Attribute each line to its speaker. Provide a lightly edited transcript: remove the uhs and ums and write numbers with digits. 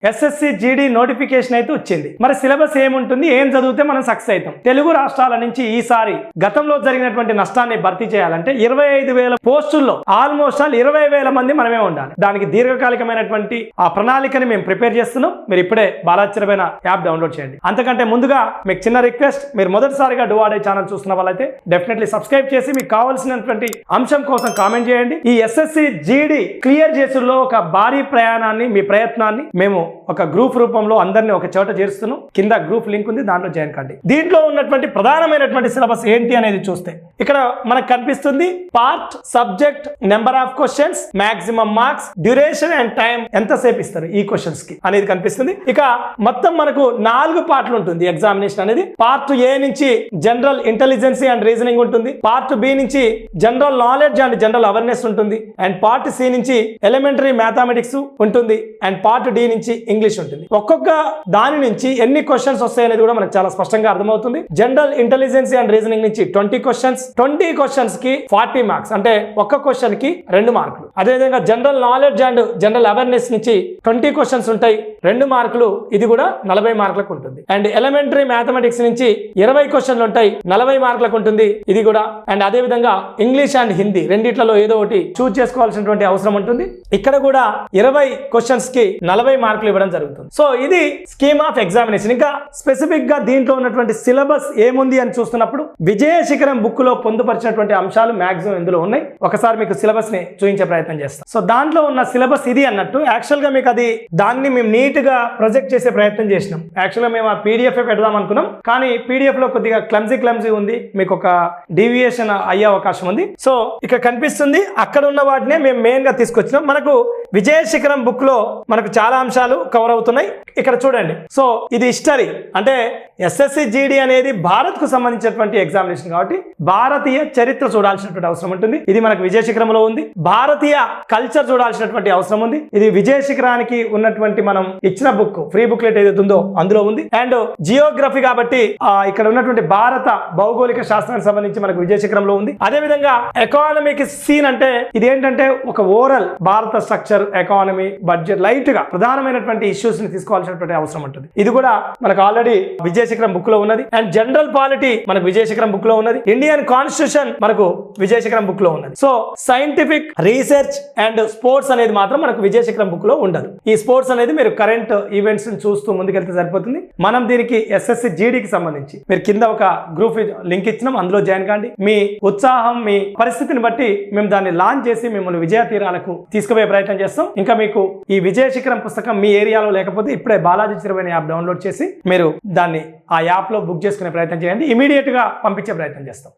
Speaker 1: SSC GD notification అయితే వచ్చింది. మరి సిలబస్ ఏముంటుంది, ఏం చదివితే మనం సక్సెస్ అవుతాం? తెలుగు రాష్ట్రాల నుంచి ఈసారి గతంలో జరిగినటువంటి నష్టాన్ని భర్తీ చేయాలంటే 25,000 పోస్టుల్లో ఆల్మోస్ట్ 20,000 మంది మనమే ఉండాలి. దానికి దీర్ఘకాలికమైనటువంటి ఆ ప్రణాళికని మేము ప్రిపేర్ చేస్తున్నాం. మీరు ఇప్పుడే బాలాచరమైన యాప్ డౌన్లోడ్ చేయండి. అంతకంటే ముందుగా మీకు చిన్న రిక్వెస్ట్, మీరు మొదటిసారిగా డువాడే ఛానల్ చూస్తున్న వాళ్ళైతే డెఫినెట్లీ సబ్స్క్రైబ్ చేసి మీకు కావాల్సినటువంటి అంశం కోసం కామెంట్ చేయండి. ఈ ఎస్ఎస్సి జీడీ క్లియర్ చేసుల్లో ఒక భారీ ప్రయాణాన్ని, మీ ప్రయత్నాన్ని మేము ఒక గ్రూప్ రూపంలో అందరినీ ఒక చోట చేరుస్తున్నాం. కింద గ్రూప్ లింక్ ఉంది, దాంట్లో జాయిన్ కండి. దీంట్లో ఉన్నటువంటి ప్రధానమైనటువంటి సిలబస్ ఏంటి అనేది చూస్తే ఇక్కడ మనకు కనిపిస్తుంది. Part, subject, number of questions, maximum marks, duration and time ఎంతసేపు ఇస్తారు ఈ క్వశ్చన్స్ కి అనేది కనిపిస్తుంది. ఇక మొత్తం మనకు 4 పార్ట్లు ఉంటుంది ఎగ్జామినేషన్ అనేది. పార్ట్ ఏ నుంచి జనరల్ ఇంటెలిజెన్సీ అండ్ రీజనింగ్ ఉంటుంది. పార్ట్ బి నుంచి general knowledge and general awareness ఉంటుంది. అండ్ పార్ట్ సి నుంచి ఎలిమెంటరీ మ్యాథమెటిక్స్ ఉంటుంది. అండ్ పార్ట్ డి నుంచి ఇంగ్లీష్ ఉంటుంది. ఒక్కొక్క దాని నుంచి ఎన్ని క్వశ్చన్స్ వస్తాయనేది కూడా మనకు చాలా స్పష్టంగా అర్థమవుతుంది. జనరల్ ఇంటెలిజెన్సీ అండ్ రీజనింగ్ నుంచి 20 క్వశ్చన్స్, 20 క్వశ్చన్స్ కి 40 మార్క్స్, అంటే ఒక్క క్వశ్చన్ కి 2 మార్కులు. అదేవిధంగా general knowledge and general awareness నుంచి 20 క్వశ్చన్స్ ఉంటాయి, 2 మార్కులు, ఇది కూడా 40 మార్కులకు ఉంటుంది. అండ్ ఎలిమెంటరీ మ్యాథమెటిక్స్ నుంచి 20 క్వశ్చన్లు ఉంటాయి, 40 మార్కులకు ఉంటుంది, ఇది కూడా. అండ్ అదే విధంగా ఇంగ్లీష్ అండ్ హిందీ రెండిట్లలో ఏదో ఒకటి చూస్ చేసుకోవాల్సినటువంటి అవసరం ఉంటుంది. ఇక్కడ కూడా 20 క్వశ్చన్స్ కి 40 మార్కులు ఇవ్వడం జరుగుతుంది. సో ఇది స్కీమ్ ఆఫ్ ఎగ్జామినేషన్. ఇంకా స్పెసిఫిక్ గా దీంట్లో ఉన్నటువంటి సిలబస్ ఏముంది అని చూస్తున్నప్పుడు విజయ శిఖరం బుక్ లో పొందుపరిచినటువంటి అంశాలు మాక్సిమం ఇందులో ఉన్నాయి. ఒకసారి మీకు సిలబస్ ని చూపించే ప్రయత్నం చేస్తాం. సో దాంట్లో ఉన్న సిలబస్ ఇది అన్నట్టు. యాక్చువల్ గా మీకు అది దాన్ని మేము నీట్ గా ప్రొజెక్ట్ చేసే ప్రయత్నం చేసినాం. యాక్చువల్ గా మేము ఆ పీడిఎఫ్ పెడదాం అనుకున్నాం, కానీ పీడిఎఫ్ లో కొద్దిగా క్లమ్జీ ఉంది, మీకు ఒక డీవియేషన్ అయ్యే అవకాశం ఉంది. సో ఇక్కడ కనిపిస్తుంది, అక్కడ ఉన్న వాటినే మేము మెయిన్ గా తీసుకొచ్చినాం. మనకు విజయ శిఖరం బుక్ లో మనకు చాలా అంశాలు కవర్ అవుతున్నాయి. ఇక్కడ చూడండి. సో ఇది హిస్టరీ, అంటే ఎస్ఎస్సి జీడీ అనేది భారత్ కు సంబంధించినటువంటి ఎగ్జామినేషన్ కాబట్టి భారతీయ చరిత్ర చూడాల్సినటువంటి అవసరం ఉంటుంది. ఇది మనకు విజయ శిఖరంలో ఉంది. భారతీయ కల్చర్ చూడాల్సినటువంటి అవసరం ఉంది. ఇది విజయ శిఖరానికి ఉన్నటువంటి మనం ఇచ్చిన బుక్, ఫ్రీ బుక్లెట్ ఏదైతే ఉందో అందులో ఉంది. అండ్ జియోగ్రఫీ కాబట్టి ఇక్కడ ఉన్నటువంటి భారత భౌగోళిక శాస్త్రానికి సంబంధించి మనకు విజయ శిఖరంలో ఉంది. అదే విధంగా ఎకానమిక్ సీన్, అంటే ఇది ఏంటంటే ఒక ఓవరాల్ భారత స్ట్రక్చర్, ఎకానమీ, బడ్జెట్, లైట్ గా ప్రధానమైనటువంటి ఇష్యూస్ ని తీసుకోవాల్సినటువంటి అవసరం ఉంటుంది. ఇది కూడా మనకు ఆల్రెడీ విజయ శిఖరం బుక్ లో ఉన్నది. అండ్ జనరల్ పాలిటీ మనకు విజయ శిఖరం బుక్ లో ఉన్నది. ఇండియన్ కాన్స్టిట్యూషన్ మనకు విజయ శిఖరం బుక్ లో ఉన్నది. So scientific research and sports అనేది మాత్రం మనకు విజయ శిఖరం బుక్ లో ఉండదు. ఈ స్పోర్ట్స్ అనేది మీరు కరెంట్ ఈవెంట్స్ చూస్తూ ముందుకెళ్తే సరిపోతుంది. మనం దీనికి ఎస్ఎస్సి జీడీకి సంబంధించి మీరు కింద ఒక గ్రూప్ లింక్ ఇచ్చినాం, అందులో జాయిన్ కాండి. మీ ఉత్సాహం, మీ పరిస్థితిని బట్టి మేము దాన్ని లాంచ్ చేసి మిమ్మల్ని విజయ తీరాలకు తీసుకుపోయే ప్రయత్నం చేస్తాం. ఇంకా మీకు ఈ విజయ శిఖరం పుస్తకం మీ ఏరియాలో లేకపోతే ఇప్పుడే బాలాజీ చిరమైన యాప్ డౌన్లోడ్ చేసి మీరు దాన్ని ఆ యాప్ లో బుక్ చేసుకునే ప్రయత్నం చేయండి. ఇమీడియట్ గా పంపించే ప్రయత్నం చేస్తాం.